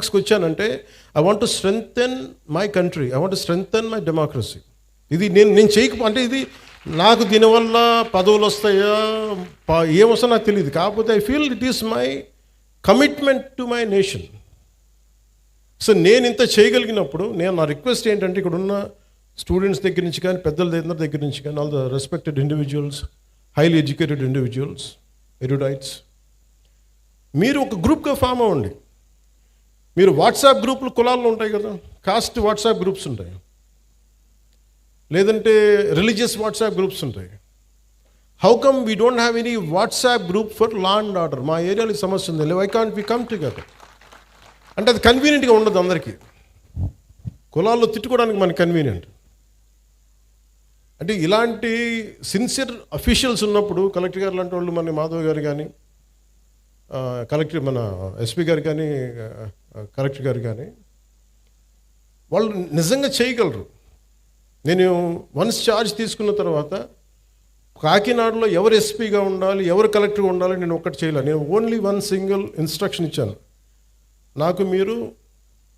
పాలిటిక్స్కి వచ్చానంటే I want to strengthen my country, I want to strengthen my democracy. ఇది నేను అంటే ఇది నాకు దీనివల్ల పదవులు వస్తాయా ఏమొస్తా నాకు తెలియదు. కాకపోతే I feel it is my commitment to my nation. So నేను ఇంత చేయగలిగినప్పుడు నా రిక్వెస్ట్ ఏంటంటే ఇక్కడ ఉన్న స్టూడెంట్స్ దగ్గర నుంచి కానీ పెద్దల దగ్గర నుంచి కానీ all the respected individuals, highly educated individuals, erudites, మీరు ఒక గ్రూప్గా ఫామ్ అవ్వండి. మీరు వాట్సాప్ గ్రూపులు కులాల్లో ఉంటాయి కదా, కాస్ట్ వాట్సాప్ గ్రూప్స్ ఉంటాయి, లేదంటే రిలీజియస్ వాట్సాప్ గ్రూప్స్ ఉంటాయి. How come we don't have any WhatsApp group for law and order? మా ఏరియాలో సమస్య ఉంది, why can't we come together? అంటే అది కన్వీనియంట్గా ఉండదు అందరికీ. కులాల్లో తిట్టుకోవడానికి మనకి కన్వీనియంట్. అంటే ఇలాంటి సిన్సియర్ అఫీషియల్స్ ఉన్నప్పుడు కలెక్టర్ గారు లాంటి వాళ్ళు, మన మాధవ్ గారు కానీ, మన ఎస్పీ గారు కానీ, కలెక్టర్ గారు కానీ, వాళ్ళు నిజంగా చేయగలరు. నేను వన్స్ ఛార్జ్ తీసుకున్న తర్వాత కాకినాడలో ఎవరు ఎస్పీగా ఉండాలి, ఎవరు కలెక్టర్గా ఉండాలి నేను ఒక్కటి చేయలేదు. నేను ఓన్లీ వన్ సింగిల్ ఇన్స్ట్రక్షన్ ఇచ్చాను, నాకు మీరు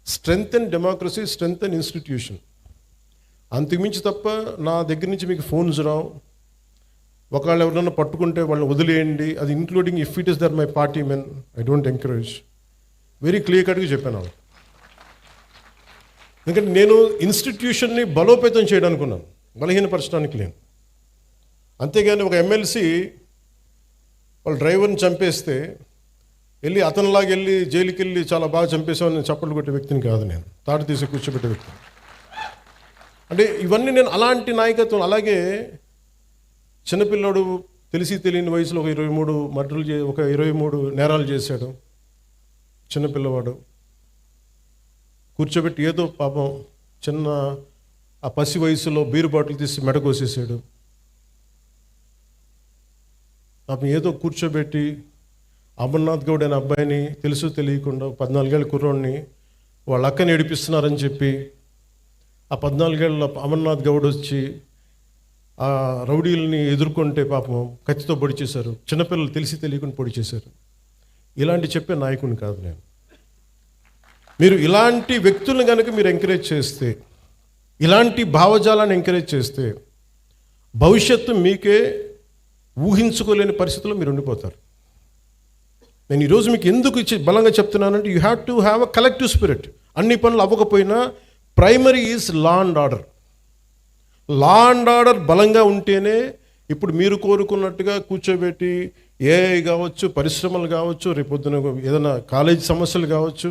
స్ట్రెంగ్తెన్ డెమోక్రసీ, స్ట్రెంగ్తెన్ ఇన్స్టిట్యూషన్, అంతకుమించి తప్ప నా దగ్గర నుంచి మీకు ఫోన్స్ రావు. ఒకవేళ ఎవరైనా పట్టుకుంటే వాళ్ళని వదిలేయండి, అది including if it is there my party men, I don't encourage. Very clear కట్గా చెప్పాను. ఎందుకంటే నేను ఇన్స్టిట్యూషన్ని బలోపేతం చేయడానికి ఉన్నాను, బలహీనపరచడానికి లేను. అంతేగాని ఒక ఎమ్మెల్సీ వాళ్ళ డ్రైవర్ని చంపేస్తే వెళ్ళి అతనిలాగా వెళ్ళి జైలుకి వెళ్ళి చాలా బాగా చంపేసామని చప్పట్లు కొట్టే వ్యక్తిని కాదు నేను, తాడు తీసి కూర్చోబెట్టే వ్యక్తిని. అంటే ఇవన్నీ నేను అలాంటి నాయకత్వం. అలాగే చిన్నపిల్లాడు తెలిసి తెలియని వయసులో ఒక 23 మర్డర్లు ఒక 23 నేరాలు చేశాడు చిన్నపిల్లవాడు. కూర్చోబెట్టి ఏదో పాపం చిన్న ఆ పసి వయసులో బీరు బాటిల్ తీసి మెడకోసేసాడు. పాపం ఏదో కూర్చోబెట్టి అమర్నాథ్ గౌడ్ అనే అబ్బాయిని తెలుసు తెలియకుండా 14 ఏళ్ళ కుర్రోడిని వాళ్ళ అక్కని ఏడిపిస్తున్నారని చెప్పి ఆ 14 ఏళ్ళ అమర్నాథ్ గౌడ్ వచ్చి ఆ రౌడీలని ఎదుర్కొంటే పాపం కత్తితో పొడి చేశారు. చిన్నపిల్లలు తెలిసి తెలియకుండా పొడి చేశారు. ఇలాంటి చెప్పే నాయకుడిని కాదు నేను. మీరు ఇలాంటి వ్యక్తులను కనుక మీరు ఎంకరేజ్ చేస్తే, ఇలాంటి భావజాలాన్ని ఎంకరేజ్ చేస్తే భవిష్యత్తు మీకే ఊహించుకోలేని పరిస్థితుల్లో మీరు ఉండిపోతారు. నేను ఈరోజు మీకు ఎందుకు బలంగా చెప్తున్నానంటే you have to have a collective spirit. అన్ని పనులు అవ్వకపోయినా primary is law and order. Law and order బలంగా ఉంటేనే ఇప్పుడు మీరు కోరుకున్నట్టుగా కూర్చోబెట్టి ఏఐ కావచ్చు, పరిశ్రమలు కావచ్చు, రేపొద్దున ఏదైనా కాలేజ్ సమస్యలు కావచ్చు,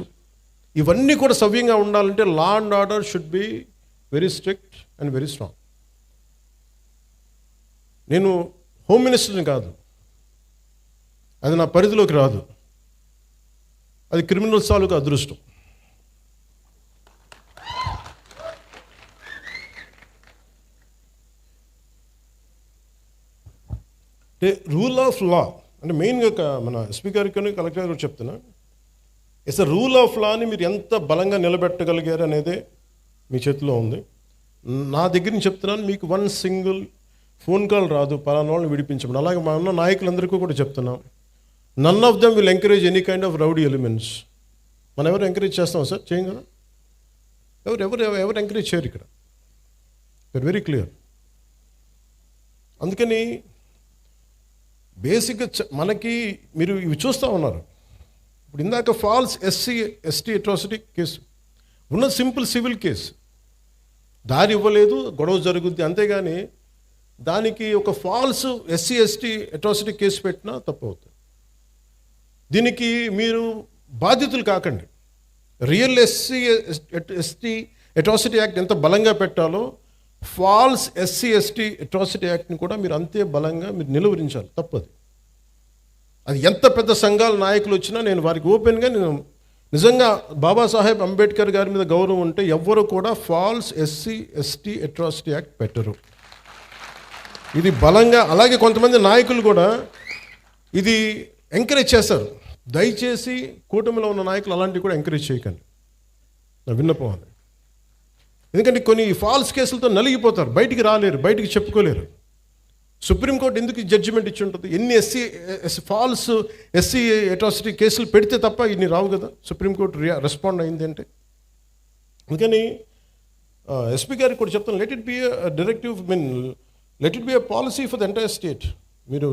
ఇవన్నీ కూడా సవ్యంగా ఉండాలంటే లా and order should be very strict and very strong. నేను హోమ్ మినిస్టర్ని కాదు, అది నా పరిధిలోకి రాదు, అది క్రిమినల్స్ తాలూకు అదృష్టం. అంటే రూల్ ఆఫ్ లా అంటే మెయిన్గా మన ఎస్పీ గారికి కలెక్టర్ గారికి చెప్తున్నా, ఇట్స్ అ రూల్ ఆఫ్ లాని మీరు ఎంత బలంగా నిలబెట్టగలిగారు అనేది మీ చేతిలో ఉంది. నా దగ్గర నుంచి చెప్తున్నాను, మీకు వన్ సింగిల్ ఫోన్ కాల్ రాదు పలానా వాళ్ళని విడిపించమని. అలాగే మా ఉన్న నాయకులందరికీ కూడా చెప్తున్నాం, none of them will encourage any kind of rowdy elements. మనం ఎవరు ఎంకరేజ్ చేస్తాం సార్? చేయం కదా. ఎవరు ఎంకరేజ్ చేయరు ఇక్కడ. That very clear. అందుకని బేసిక్గా మనకి మీరు ఇవి చూస్తూ ఉన్నారు. ఇప్పుడు ఇందాక ఫాల్స్ ఎస్సీ అట్రాసిటీ కేసు ఉన్న సింపుల్ సివిల్ కేసు, దారి ఇవ్వలేదు, గొడవ జరుగుద్ది, అంతేగాని దానికి ఒక ఫాల్స్ ఎస్సీ అట్రాసిటీ కేసు పెట్టినా తప్పు అవుతుంది. దీనికి మీరు బాధితులు కాకండి. రియల్ ఎస్సీ అట్రాసిటీ యాక్ట్ ఎంత బలంగా పెట్టాలో ఫాల్స్ ఎస్సీ అట్రాసిటీ యాక్ట్ని కూడా మీరు అంతే బలంగా మీరు నిలువరించాలి. తప్పది. అది ఎంత పెద్ద సంఘాల నాయకులు వచ్చినా నేను వారికి ఓపెన్గా నేను నిజంగా బాబాసాహెబ్ అంబేద్కర్ గారి మీద గౌరవం ఉంటే ఎవ్వరు కూడా ఫాల్స్ ఎస్సీ అట్రాసిటీ యాక్ట్ పెట్టరు. ఇది బలంగా. అలాగే కొంతమంది నాయకులు కూడా ఇది ఎంకరేజ్ చేస్తారు. దయచేసి కూటమిలో ఉన్న నాయకులు అలాంటివి కూడా ఎంకరేజ్ చేయకండి, నా విన్నపం అది. ఎందుకంటే కొన్ని ఫాల్స్ కేసులతో నలిగిపోతారు, బయటికి రాలేరు, బయటికి చెప్పుకోలేరు. సుప్రీంకోర్టు ఎందుకు జడ్జిమెంట్ ఇచ్చి ఉంటుంది? ఎన్ని ఫాల్స్ ఎస్సీ అట్రాసిటీ కేసులు పెడితే తప్ప ఇన్ని రావు కదా. సుప్రీంకోర్టు రెస్పాండ్ అయింది అంటే. అందుకని ఎస్పీ గారికి కూడా చెప్తాను, let it be directive, let it be policy for the entire state. మీరు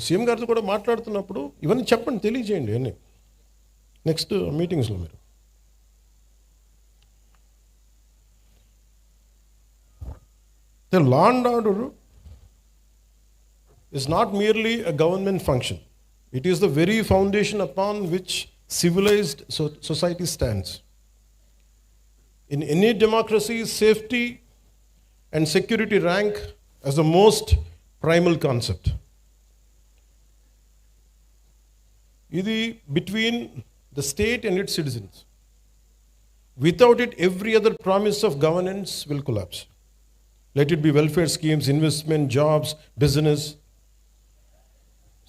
సీఎం గారితో కూడా మాట్లాడుతున్నప్పుడు ఇవన్నీ చెప్పండి, తెలియజేయండి అన్నీ నెక్స్ట్ మీటింగ్స్లో. మీరు the law and order is not merely a government function. It is the very foundation upon which civilized society stands. In any democracy, safety and security rank as the most primal concept. Idi between the state and its citizens. Without it, every other promise of governance will collapse. Let it be welfare schemes, investment, jobs, business.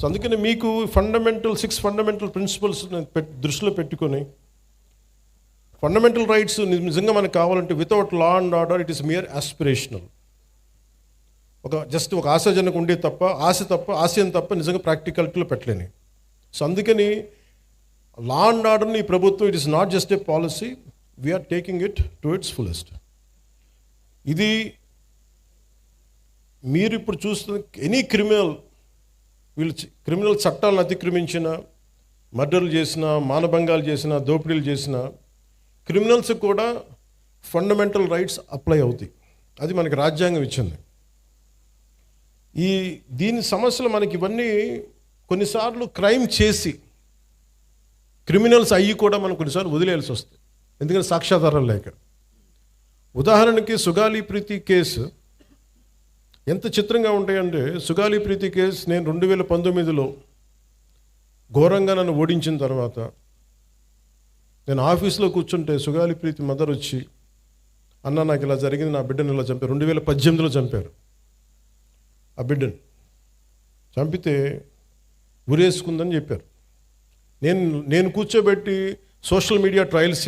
So అందుకని మీకు 6 fundamental principles దృష్టిలో పెట్టుకొని, fundamental rights నిజంగా మనకు కావాలంటే without law and order it is mere aspirational. Just ఒక ఆశాజనకు ఉండే తప్ప, ఆశయం తప్ప నిజంగా ప్రాక్టికాలిటీలో పెట్టలేని. సో అందుకని లా అండ్ ఆర్డర్ని ఈ ప్రభుత్వం, it is not just a policy, we're taking it to its fullest. ఇది మీరు ఇప్పుడు చూస్తున్న ఎనీ క్రిమినల్ చట్టాలను అతిక్రమించిన, మర్డర్లు చేసిన, మానభంగాలు చేసిన, దోపిడీలు చేసిన క్రిమినల్స్ కూడా ఫండమెంటల్ రైట్స్ అప్లై అవుతాయి. అది మనకి రాజ్యాంగం ఇచ్చింది. దీని సమస్యలు మనకి ఇవన్నీ కొన్నిసార్లు క్రైమ్ చేసి క్రిమినల్స్ అయ్యి కూడా మనం కొన్నిసార్లు వదిలేయాల్సి వస్తుంది, ఎందుకంటే సాక్ష్యాధారాలు లేక. ఉదాహరణకి సుగాలి ప్రీతి కేసు ఎంత చిత్రంగా ఉంటాయంటే, సుగాలి ప్రీతి కేసు నేను 2019లో ఘోరంగా నన్ను ఓడించిన తర్వాత నేను ఆఫీస్లో కూర్చుంటే సుగాలి ప్రీతి మదర్ వచ్చి, అన్న నాకు ఇలా జరిగింది, నా బిడ్డను ఇలా చంపారు. 2018లో చంపారు ఆ బిడ్డను. చంపితే ఉరేసుకుందని చెప్పారు. నేను కూర్చోబెట్టి సోషల్ మీడియా ట్రయల్స్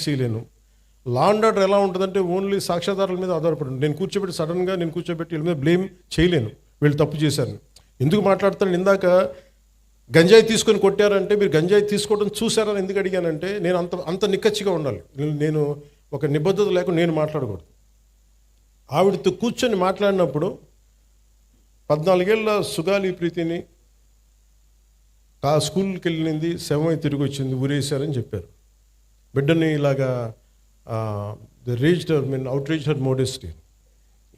చేయలేను. లా అండ్ ఆర్డర్ ఎలా ఉంటుందంటే ఓన్లీ సాక్ష్యాధారాల మీద ఆధారపడి, నేను కూర్చోబెట్టి వీళ్ళ మీద బ్లేమ్ చేయలేను, వీళ్ళు తప్పు చేశారు. ఎందుకు మాట్లాడతాను? ఇందాక గంజాయి తీసుకొని కొట్టారంటే మీరు గంజాయి తీసుకోవడం చూసారని ఎందుకు అడిగానంటే, నేను అంత నిక్కచ్చిగా ఉండాలి. నేను ఒక నిబద్ధత లేకుండా నేను మాట్లాడకూడదు. ఆవిడతో కూర్చొని మాట్లాడినప్పుడు 14 ఏళ్ళ సుగాలి ప్రీతిని స్కూల్కి వెళ్ళింది, శవమై తిరిగి వచ్చింది, ఊరేశారని చెప్పారు. బిడ్డని ఇలాగా outraged her modesty.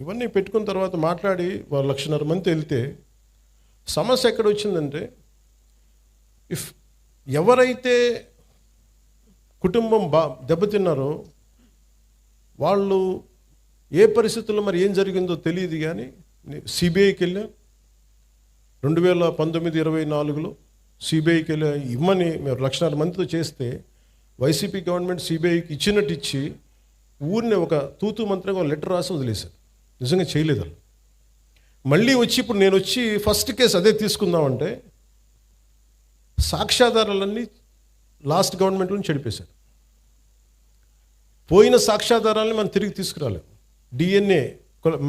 ఇవన్నీ పెట్టుకున్న తర్వాత మాట్లాడి వాళ్ళు 1,50,000 మంది వెళ్తే సమస్య ఎక్కడ వచ్చిందంటే, ఎవరైతే కుటుంబం దెబ్బతిన్నారో వాళ్ళు ఏ పరిస్థితుల్లో మరి ఏం జరిగిందో తెలియదు, కానీ సిబిఐకి వెళ్ళా 2019-24లో సిబిఐకి వెళ్ళా ఇమ్మని మేము 1,00,000 మందితో చేస్తే వైసీపీ గవర్నమెంట్ సిబిఐకి ఇచ్చినట్టు ఇచ్చి ఊరిని ఒక తూతూ మంత్రంగా లెటర్ రాసి వదిలేశారు. నిజంగా చేయలేదు. మళ్ళీ వచ్చి ఇప్పుడు నేను వచ్చి ఫస్ట్ కేసు అదే తీసుకుందామంటే సాక్ష్యాధారాలన్నీ లాస్ట్ గవర్నమెంట్ నుంచి చెడిపేశారు. పోయిన సాక్ష్యాధారాలని మనం తిరిగి తీసుకురాలేం. డిఎన్ఏ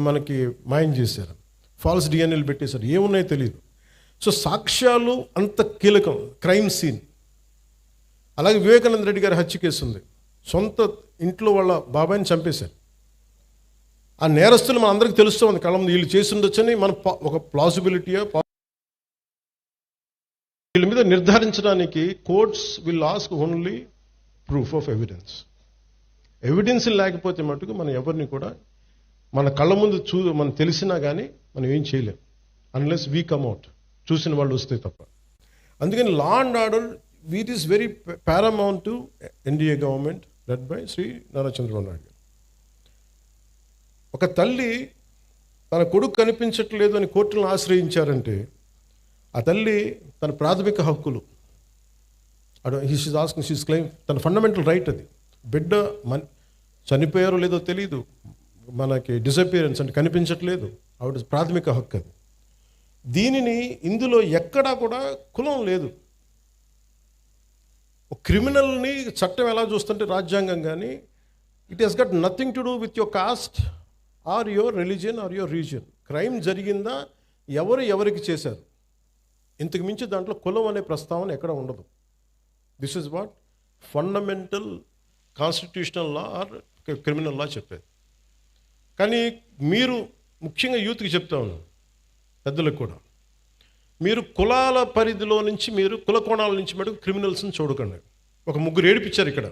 మనకి మాయం చేశారు, ఫాల్స్ డిఎన్ఏలు పెట్టేశారు, ఏమున్నాయో తెలియదు. సో సాక్ష్యాలు అంత కీలకం. Crime scene. అలాగే వివేకానంద రెడ్డి గారి హత్య కేసు ఉంది. సొంత ఇంట్లో వాళ్ళ బాబాయిని చంపేశారు. ఆ నేరస్తులు మన అందరికీ తెలుస్తూ ఉంది, కళ్ళ ముందు వీళ్ళు చేసి ఉండొచ్చని మన ఒక ప్లాసిబిలిటీయా వీళ్ళ మీద నిర్ధారించడానికి courts will ask only proof of evidence. Evidence లేకపోతే మటుకు మనం ఎవరిని కూడా మన కళ్ళ ముందు మనం తెలిసినా కానీ మనం ఏం చేయలేం, అన్లెస్ వీ కమ్అట్, చూసిన వాళ్ళు వస్తే తప్ప. అందుకని law and order it is very paramount to NDA government led by Shri Nara Chandrababu Naidu garu. ఒక తల్లి తన కొడుకు కనిపించట్లేదు అని కోర్టులను ఆశ్రయించారంటే ఆ తల్లి తన ప్రాథమిక హక్కులు షీస్ క్లెయిమ్, తన ఫండమెంటల్ రైట్ అది. బిడ్డ చనిపోయారో లేదో తెలియదు, మనకి డిసపియరెన్స్ అంటే కనిపించట్లేదు, ఆవిడ ప్రాథమిక హక్కు అది. దీనిని ఇందులో ఎక్కడా కూడా కులం లేదు. క్రిమినల్ని చట్టం ఎలా చూస్తుంటే రాజ్యాంగం కానీ, it has got nothing to do with your caste or your religion or your region. Crime జరిగిందా, ఎవరికి చేశారు, ఇంతకు మించి దాంట్లో కులం అనే ప్రస్తావన ఎక్కడ ఉండదు. This is what fundamental constitutional law or criminal law చెప్పేది. కానీ మీరు ముఖ్యంగా యూత్కి చెప్తా ఉన్నాను, పెద్దలకు కూడా, మీరు కులాల పరిధిలో నుంచి, మీరు కుల కోణాల నుంచి మటుకు క్రిమినల్స్ని చూడకండి. ఒక ముగ్గురు ఏడిపించారు ఇక్కడ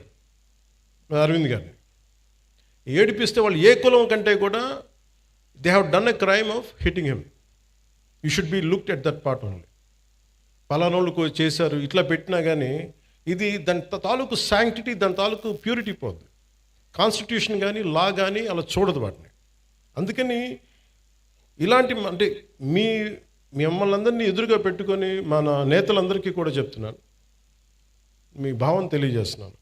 అరవింద్ గారిని. ఏడిపిస్తే వాళ్ళు ఏ కులం కంటే కూడా they have done a crime of hitting him. You should be looked at that part only. పలానోళ్ళు చేశారు ఇట్లా పెట్టినా కానీ ఇది దాని తాలూకు శాంక్టిటీ, దాని తాలూకు ప్యూరిటీ పోద్ది. కాన్స్టిట్యూషన్ కానీ లా కానీ అలా చూడదు వాటిని. అందుకని ఇలాంటి అంటే మిమ్మల్ని అందరినీ ఎదురుగా పెట్టుకొని మన నేతలందరికీ కూడా చెప్తున్నాను, మీ భావం తెలియజేస్తున్నాను.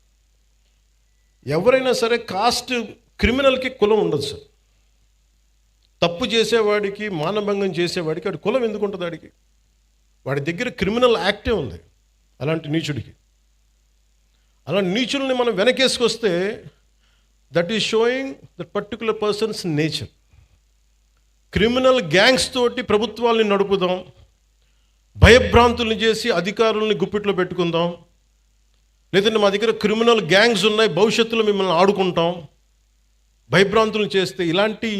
ఎవరైనా సరే కాస్ట్ క్రిమినల్కి కులం ఉండదు సార్. తప్పు చేసేవాడికి, మానభంగం చేసేవాడికి వాడి కులం ఎందుకు ఉంటుంది? వాడి దగ్గర క్రిమినల్ యాక్టే ఉంది. అలాంటి నీచుడికి, అలాంటి నీచుల్ని మనం వెనకేసుకొస్తే that is showing that particular person's nature. Criminal gangs తోటి ప్రభుత్వాల్ని నడుపుదాం, భయభ్రాంతుల్ని చేసి అధికారుల్ని గుప్పిట్లో పెట్టుకుందాం, లేదంటే మా దగ్గర క్రిమినల్ గ్యాంగ్స్ ఉన్నాయి, భవిష్యత్తులో మిమ్మల్ని ఆడుకుంటాం, భయభ్రాంతులను చేస్తే ఇలాంటి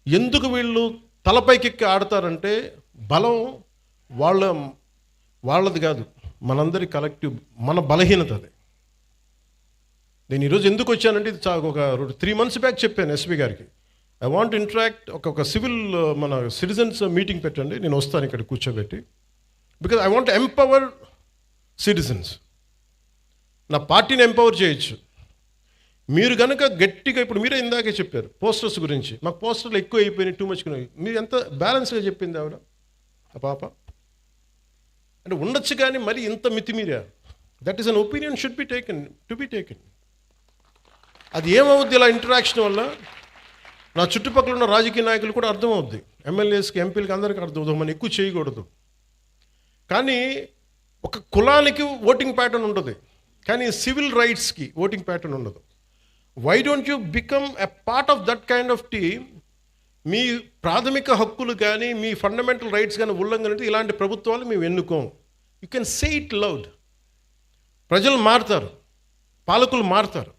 ఎందుకు వీళ్ళు తలపైకెక్కి ఆడతారంటే బలం వాళ్ళది కాదు, మనందరి కలెక్టివ్, మన బలహీనత అది. నేను ఈరోజు ఎందుకు వచ్చానంటే ఇది ఒక 3 months బ్యాక్ చెప్పాను ఎస్పీ గారికి, ఐ వాంట్ ఇంటరాక్ట్, ఒక సివిల్ మన సిటిజన్స్ మీటింగ్ పెట్టండి, నేను వస్తాను ఇక్కడ కూర్చోబెట్టి, because I want empower citizens. నా పార్టీని ఎంపవర్ చేయొచ్చు. మీరు కనుక గట్టిగా, ఇప్పుడు మీరే ఇందాకే చెప్పారు పోస్టర్స్ గురించి, మాకు పోస్టర్లు ఎక్కువ అయిపోయినాయి, టూ మచ్. మీరు ఎంత బ్యాలెన్స్గా చెప్పింది ఆవిడ, ఆ పాప. అంటే ఉండొచ్చు కానీ మరి ఇంత మితిమీరా, that is an opinion should be taken, to be taken. అది ఏమవుద్ది ఇలా ఇంటరాక్షన్ వల్ల? నా చుట్టుపక్కల ఉన్న రాజకీయ నాయకులు కూడా అర్థమవుద్ది, ఎమ్మెల్యేస్కి, ఎంపీలకి, అందరికీ అర్థమవుతుంది, మనం ఎక్కువ చేయకూడదు. కానీ ఒక కులానికి ఓటింగ్ ప్యాటర్న్ ఉంటుంది, కానీ సివిల్ రైట్స్కి ఓటింగ్ ప్యాటర్న్ ఉండదు. Why don't you become a part of that kind of team? మీ ప్రాథమిక హక్కులు కానీ, మీ ఫండమెంటల్ రైట్స్ కానీ ఉల్లంఘన అంటే ఇలాంటి ప్రభుత్వాలు మేము ఎన్నుకోం. You can say it loud. ప్రజలు మారుతారు, పాలకులు మారుతారు.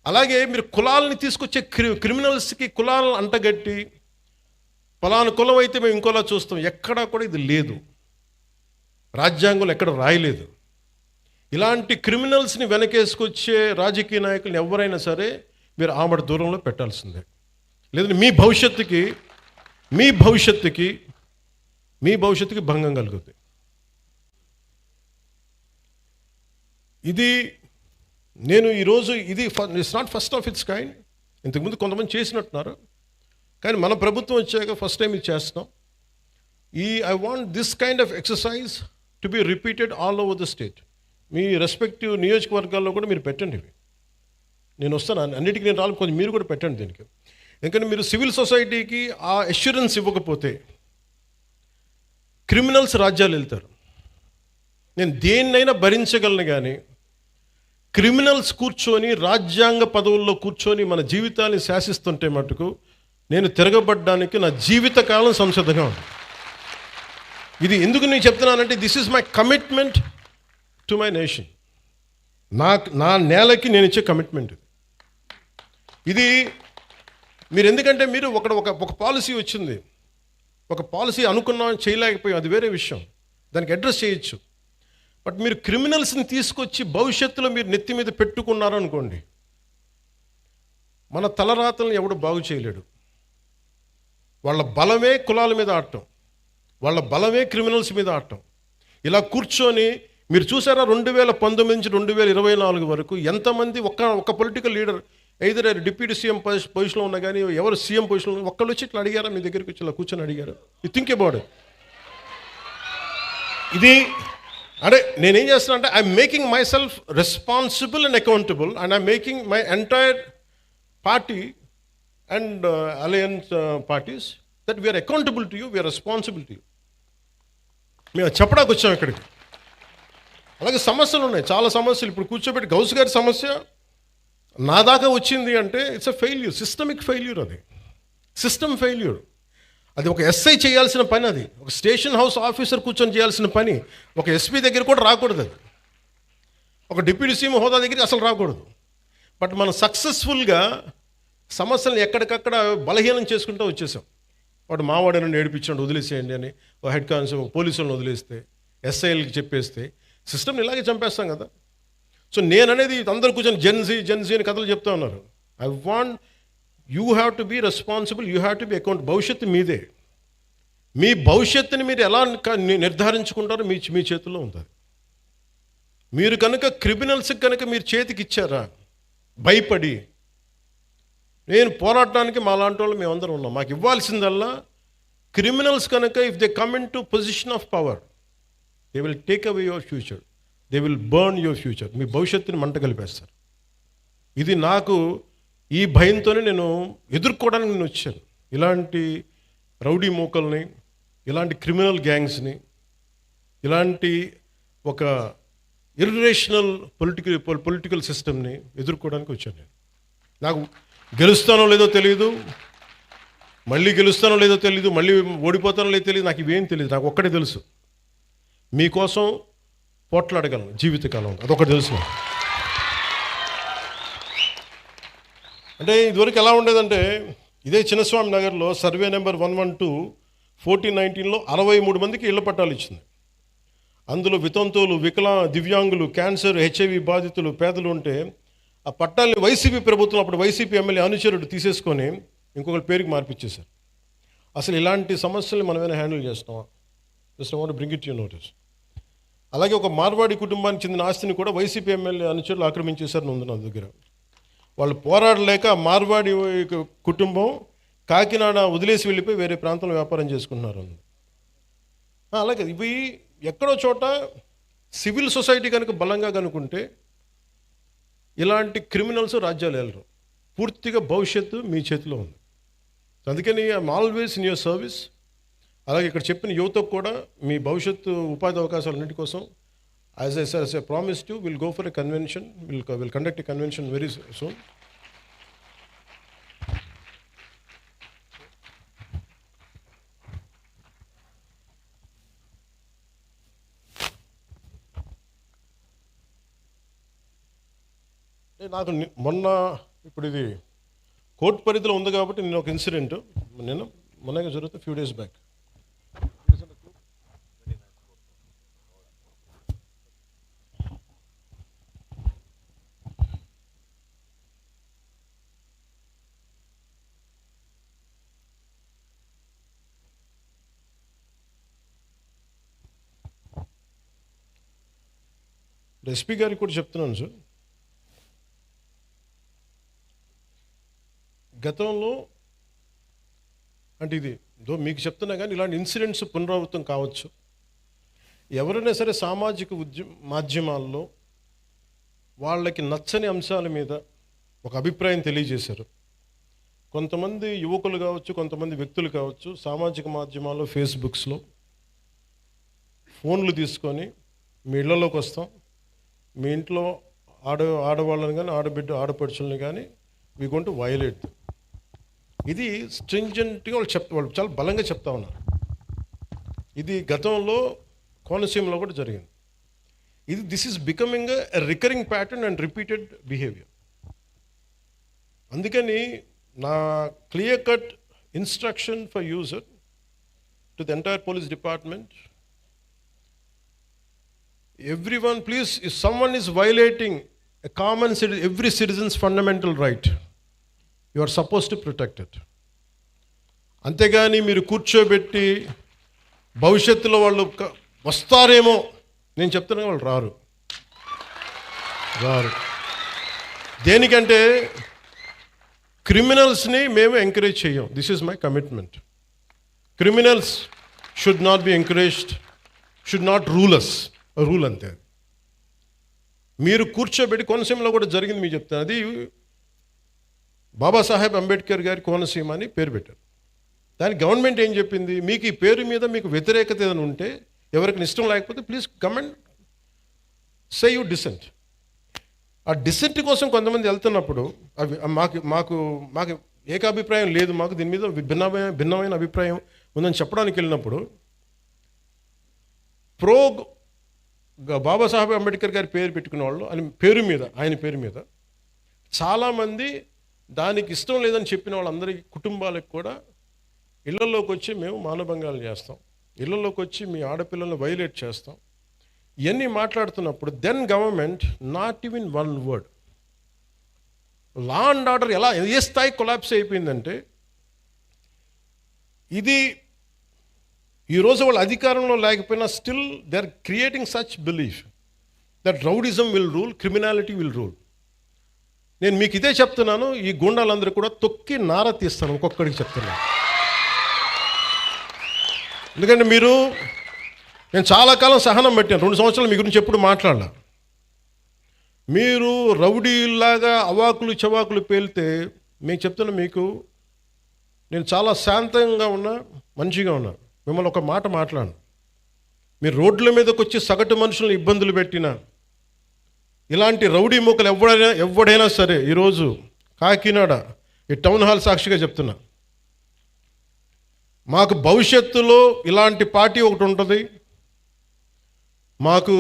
అలాగే మీరు కులాలని తీసుకొచ్చే క్రిమినల్స్కి కులాలను అంటగట్టి పలానా కులం అయితే మేము ఇంకోలా చూస్తాం, ఎక్కడా కూడా ఇది లేదు, రాజ్యాంగంలో ఎక్కడ రాయలేదు. ఇలాంటి క్రిమినల్స్ని వెనకేసుకొచ్చే రాజకీయ నాయకులను ఎవరైనా సరే మీరు ఆమడ దూరంలో పెట్టాల్సిందే, లేదంటే మీ భవిష్యత్తుకి భంగం కలుగుతుంది. ఇది నేను ఈరోజు ఇది it's not first of it's kind. ఇంతకుముందు కొంతమంది చేసినట్టున్నారు, కానీ మన ప్రభుత్వం వచ్చాక ఫస్ట్ టైం ఇది చేస్తున్నాం. I want this kind of exercise to be repeated all over the state. Me respective నియోజకవర్గాల్లో కూడా మీరు పెట్టండి ఇవి. నేను వస్తాను, అన్నిటికీ నేను రాను, కొంచెం మీరు కూడా పెట్టండి దీనికి. ఎందుకంటే మీరు సివిల్ సొసైటీకి ఆ అష్యూరెన్స్ ఇవ్వకపోతే క్రిమినల్స్ రాజ్యాలు వెళ్తారు. నేను దేన్నైనా భరించగలను, కానీ క్రిమినల్స్ కూర్చొని రాజ్యాంగ పదవుల్లో కూర్చొని మన జీవితాన్ని శాసిస్తుంటే మటుకు నేను తిరగబడ్డానికి నా జీవితకాలం సంసిద్ధంగా ఉంది. ఇది ఎందుకు నేను చెప్తున్నానంటే this is my commitment to my nation. నా నేలకి నేను ఇచ్చే కమిట్మెంట్ ఇది. మీరు ఎందుకంటే మీరు ఒక పాలసీ వచ్చింది, ఒక పాలసీ అనుకున్నాం, చేయలేకపోయాం, అది వేరే విషయం, దానికి అడ్రస్ చేయొచ్చు. బట్ మీరు క్రిమినల్స్ని తీసుకొచ్చి భవిష్యత్తులో మీరు నెత్తి మీద పెట్టుకున్నారనుకోండి, మన తలరాతలను ఎవడు బాగు చేయలేడు. వాళ్ళ బలమే కులాల మీద ఆడటం, వాళ్ళ బలమే క్రిమినల్స్ మీద ఆడటం. ఇలా కూర్చొని మీరు చూసారా 2019 నుంచి 2024 వరకు ఎంతమంది ఒక political leader either deputy CM పొజిషన్లో ఉన్నా కానీ, ఎవరు సీఎం పొజిషన్లో ఒక్కళ్ళు వచ్చి ఇట్లా అడిగారా మీ దగ్గరికి వచ్చి ఇలా కూర్చొని అడిగారు? You think about it. ఇది అంటే నేనేం చేస్తున్నా అంటే I'm making my self responsible and accountable, and I'm making my entire party and alliance parties that we're accountable to you, we're responsible to you. మేము చెప్పడానికి వచ్చాం ఇక్కడికి. అలాగే సమస్యలు ఉన్నాయి, చాలా సమస్యలు. ఇప్పుడు కూర్చోబెట్టి గౌస్ గారి సమస్య నా దాకా వచ్చింది అంటే it's a failure, systemic failure. అది సిస్టమ్ ఫెయిల్యూర్. అది ఒక ఎస్ఐ చేయాల్సిన పని, అది ఒక స్టేషన్ హౌస్ ఆఫీసర్ కూర్చొని చేయాల్సిన పని. ఒక ఎస్పీ దగ్గర కూడా రాకూడదు, అది ఒక డిప్యూటీ సీఎం హోదా దగ్గరికి అసలు రాకూడదు. బట్ మనం సక్సెస్ఫుల్గా సమస్యలను ఎక్కడికక్కడ బలహీనం చేసుకుంటూ వచ్చేసాం. వాడు మావాడని ఏడిపించాడు వదిలేసేయండి అని హెడ్ కానిస్టేబుల్ పోలీసులను వదిలేస్తే, ఎస్ఐలకి చెప్పేస్తే సిస్టమ్ని ఇలాగే చంపేస్తాం కదా. సో నేననేది అందరూ కూర్చొని జెన్జీ అని కథలు చెప్తా ఉన్నారు. I want you have to be responsible, you have to be account. భవిష్యత్తు మీదే. మీ భవిష్యత్తుని మీరు ఎలా నిర్ధారించుకుంటారో మీ చేతుల్లో ఉంటుంది. మీరు కనుక క్రిమినల్స్కి కనుక మీరు చేతికి ఇచ్చారా భయపడి, నేను పోరాడటానికి మా లాంటి వాళ్ళు మేమందరం ఉన్నాం. మాకు ఇవ్వాల్సిందల్లా క్రిమినల్స్ కనుక if they come in to position of power they will take away your future, they will burn your future. మీ భవిష్యత్తుని మంట కలిపేస్తారు. ఇది నాకు ఈ భయంతోనే నేను ఎదుర్కోవడానికి నేను వచ్చాను. ఇలాంటి రౌడీ మూకల్ని, ఇలాంటి క్రిమినల్ గ్యాంగ్స్ని, ఇలాంటి ఒక ఇర్రేషనల్ పొలిటికల్ సిస్టమ్ని ఎదుర్కోవడానికి వచ్చాను నేను. నాకు గెలుస్తానో లేదో తెలియదు, మళ్ళీ గెలుస్తానో లేదో తెలియదు, మళ్ళీ ఓడిపోతానో లేదో తెలియదు, నాకు ఇవేం తెలియదు. నాకు ఒక్కటే తెలుసు, మీకోసం పోట్లాడగలను జీవితకాలం, అదొకటి తెలుసు. అంటే ఇదివరకు ఎలా ఉండేదంటే, ఇదే చిన్నస్వామి నగర్లో సర్వే నెంబర్ 112 1419లో 63 మందికి ఇళ్ల పట్టాలు ఇచ్చింది. అందులో వితంతువులు, దివ్యాంగులు, క్యాన్సర్, హెచ్ఐవి బాధితులు, పేదలు ఉంటే ఆ పట్టాలని వైసీపీ ప్రభుత్వం, అప్పుడు వైసీపీ ఎమ్మెల్యే అనుచరుడు తీసేసుకొని ఇంకొకరి పేరుకి మార్పిచ్చేశారు. అసలు ఇలాంటి సమస్యల్ని మనమేనా హ్యాండిల్ చేస్తామా? Just I want to bring it to your notice. అలాగే ఒక మార్వాడి కుటుంబానికి చెందిన ఆస్తిని కూడా వైసీపీ ఎమ్మెల్యే అనుచరులు ఆక్రమించేశారని ఉంది నా దగ్గర. వాళ్ళు పోరాడలేక మార్వాడి కుటుంబం కాకినాడ వదిలేసి వెళ్ళిపోయి వేరే ప్రాంతంలో వ్యాపారం చేసుకుంటున్నారు. అలాగే ఇవి ఎక్కడో చోట సివిల్ సొసైటీ కనుక బలంగా కనుకుంటే ఇలాంటి క్రిమినల్స్ రాజ్యాలు వెళ్ళరు. పూర్తిగా భవిష్యత్తు మీ చేతిలో ఉంది. అందుకని I'm always in your service. అలాగే ఇక్కడ చెప్పిన యువతకు కూడా మీ భవిష్యత్తు ఉపాధి అవకాశాలన్నింటి కోసం as I promised you will go for a convention, will conduct a convention very soon. నాకు మొన్న ఇప్పుడు ఇది కోర్టు పరిధిలో ఉంది కాబట్టి నేను ఒక ఇన్సిడెంట్ మొన్నగా జరుగుతుంది ఫ్యూ డేస్ బ్యాక్. ఎస్పీ గారికి కూడా చెప్తున్నాను సార్, గతంలో అంటే ఇది మీకు చెప్తున్నా కానీ ఇలాంటి ఇన్సిడెంట్స్ పునరావృతం కావచ్చు. ఎవరైనా సరే సామాజిక మాధ్యమాల్లో వాళ్ళకి నచ్చని అంశాల మీద ఒక అభిప్రాయం తెలియజేశారు. కొంతమంది యువకులు కావచ్చు, కొంతమంది వ్యక్తులు కావచ్చు, సామాజిక మాధ్యమాల్లో ఫేస్బుక్స్లో ఫోన్లు తీసుకొని మీ ఇళ్లలోకి వస్తాం, మీ ఇంట్లో ఆడవాళ్ళని కానీ ఆడపడుచుల్ని కానీ వీ గోయింగ్ టు వయలేట్. ఇది స్ట్రింజెంట్గా వాళ్ళు చాలా బలంగా చెప్తా ఉన్నారు. ఇది గతంలో కోనసీమలో కూడా జరిగింది. This is becoming a recurring pattern and repeated behaviour. అందుకని నా clear cut instruction for user to the entire police department, everyone please, if someone is violating a common every citizen's fundamental right, you are supposed to protect it. అంతేగాని మీరు కూర్చోబెట్టి భవిష్యత్తులో వాళ్ళు వస్తారేమో, నేను చెప్తున్నా వాళ్ళు రారు. దేనికంటే క్రిమినల్స్ని మేము ఎంకరేజ్ చేయం. This is my commitment. Criminals should not be encouraged, should not rule అంతే. మీరు కూర్చోబెట్టి కోనసీమలో కూడా జరిగింది మీకు చెప్తాను. అది బాబాసాహెబ్ అంబేద్కర్ గారి కోనసీమ అని పేరు పెట్టారు. దానికి గవర్నమెంట్ ఏం చెప్పింది, మీకు ఈ పేరు మీద మీకు వ్యతిరేకత ఏదైనా ఉంటే, ఎవరికి ఇష్టం లేకపోతే please come and say you dissent. ఆ డిసెంట్ కోసం కొంతమంది వెళ్తున్నప్పుడు మాకు ఏకాభిప్రాయం లేదు, మాకు దీని మీద భిన్నమైన అభిప్రాయం ఉందని చెప్పడానికి వెళ్ళినప్పుడు బాబాసాహెబ్ అంబేద్కర్ గారి పేరు పెట్టుకునే వాళ్ళు ఆయన పేరు మీద చాలామంది దానికి ఇష్టం లేదని చెప్పిన వాళ్ళందరికీ కుటుంబాలకు కూడా ఇళ్లలోకి వచ్చి మేము మానభంగాలు చేస్తాం, ఇళ్లలోకి వచ్చి మీ ఆడపిల్లలను వైలేట్ చేస్తాం, ఇవన్నీ మాట్లాడుతున్నప్పుడు then government not even one word. Law and order ఏ స్థాయి కొలాప్స్ అయిపోయిందంటే, ఇది ఈరోజు వాళ్ళు అధికారంలో లేకపోయినా still they are creating such belief that rowdyism will rule, criminality will rule. నేను మీకు ఇదే చెప్తున్నాను, ఈ గూండాలందరూ కూడా తొక్కి నార తీస్తాను, ఒక్కొక్కడికి చెప్తున్నాను. ఎందుకంటే నేను చాలా కాలం సహనం పెట్టాను, 2 సంవత్సరాలు మీ గురించి ఎప్పుడు మాట్లాడలా. మీరు రౌడీలాగా అవాకులు చవాకులు పేలితే మీకు చెప్తున్నా, నేను చాలా శాంతంగా ఉన్నా, మంచిగా ఉన్నా. మిమ్మల్ని ఒక మాట మాట్లాడను. మీరు రోడ్ల మీదకి వచ్చి సగటు మనుషులను ఇబ్బందులు పెట్టినా, ఇలాంటి రౌడీ మూకలు ఎవడైనా సరే, ఈరోజు కాకినాడ ఈ టౌన్ హాల్ సాక్షిగా చెప్తున్నా, మాకు భవిష్యత్తులో ఇలాంటి పార్టీ ఒకటి ఉంటుంది. మాకు